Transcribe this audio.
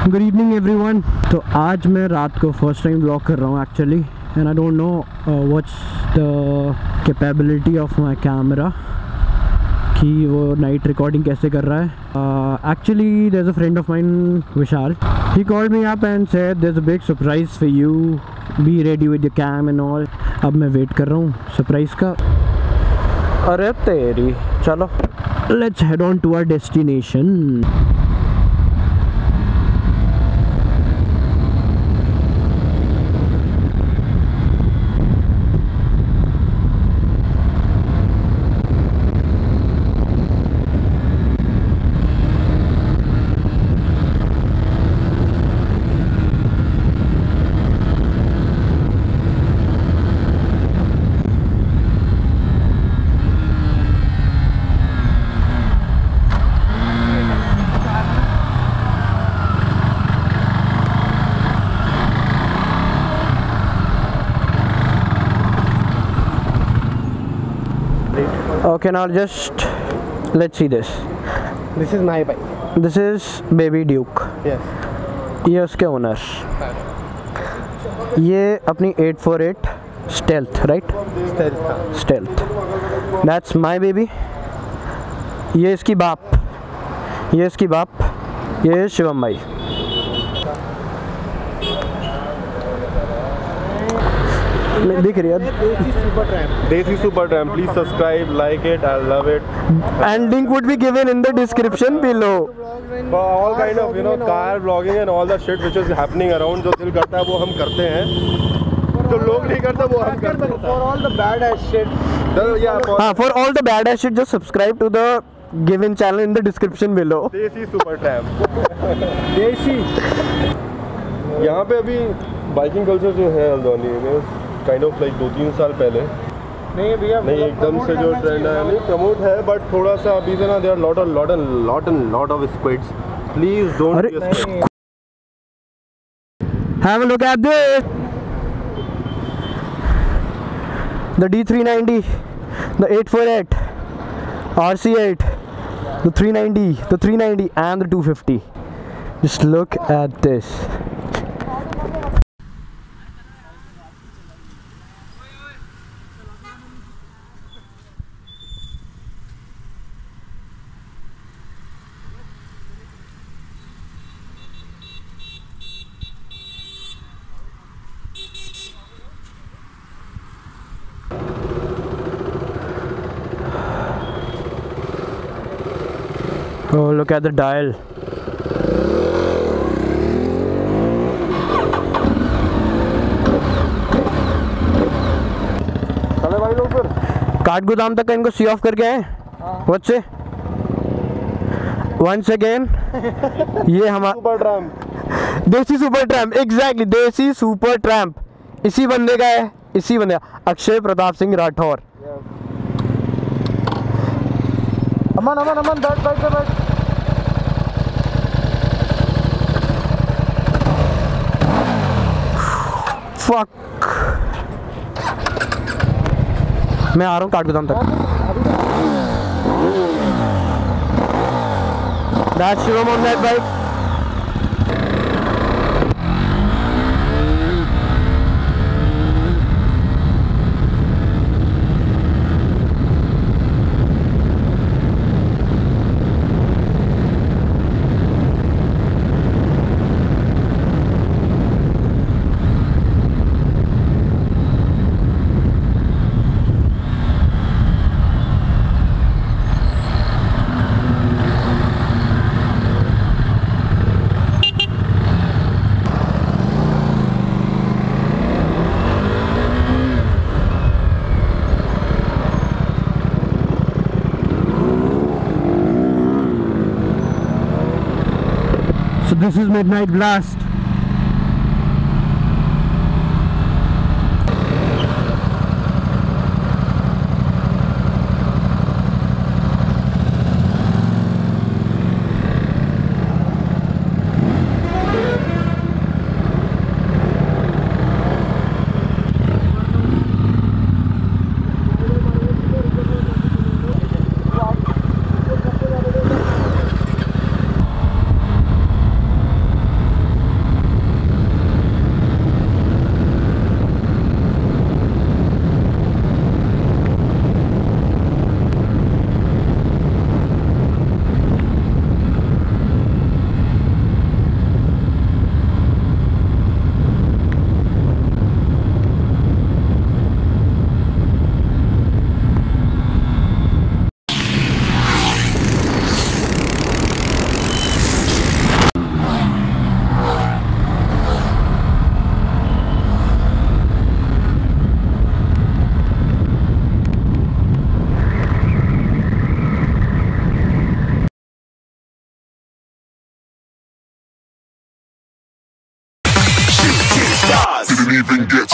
Good evening everyone. तो आज मैं रात को फर्स्ट टाइम व्लॉग कर रहा हूँ actually, and I don't know what's the capability of my camera कि वो नाइट रिकॉर्डिंग कैसे कर रहा है। Actually there is a friend of mine Vishal, he called me up and said there is a big surprise for you, be ready with your cam and all. अब मैं wait कर रहा हूँ सरप्राइज का। अरे तेरी, चलो let's head on to our destination. Okay, now just let's see this. This is my bike. This is Baby Duke. Yes. ये उसके ओनर। ये अपनी 848 Stealth, right? Stealth. That's my baby. ये इसकी बाप, ये इसकी बाप, ये शिवम भाई। दिख रही है Desi Super Tramp. Please subscribe, like it. I love it. And link would be given in the description below. For all kind of car vlogging and all the shit which is happening around. जो दिल करता है वो हम करते हैं, जो लोग नहीं करते वो हम करते हैं. For all the bad ass shit. For all the bad ass shit, just subscribe to the given channel in the description below. Desi Super Tramp. Desi. यहाँ पे अभी बाइकिंग कल्चर जो है हल्द्वानी में काइंड ऑफ लाइक 2-3 साल पहले नहीं भैया, नहीं एकदम से जो ट्रेंड है नहीं प्रमोट है, बट थोड़ा सा अभी से ना there lot of squids. Please don't have a look at this. The D390, the 848, RC8, the 390 and the 250. Just look at this. Oh, look at the dial. चले भाई लोग फिर काट गोदाम तक का इनको सी ऑफ करके आए. What's it? Once again, ये हमारा सुपर ट्रैम्प, देसी सुपर ट्रैम्प. एग्जैक्टली, देसी सुपर ट्रैम्प इसी बंदे का है, इसी बंदे का, अक्षय प्रताप सिंह राठौर. अमन बैठ. फक, मैं आ रहा हूँ काट गोदाम तक. That's Shivam on that bike. So this is Midnight Blast. even get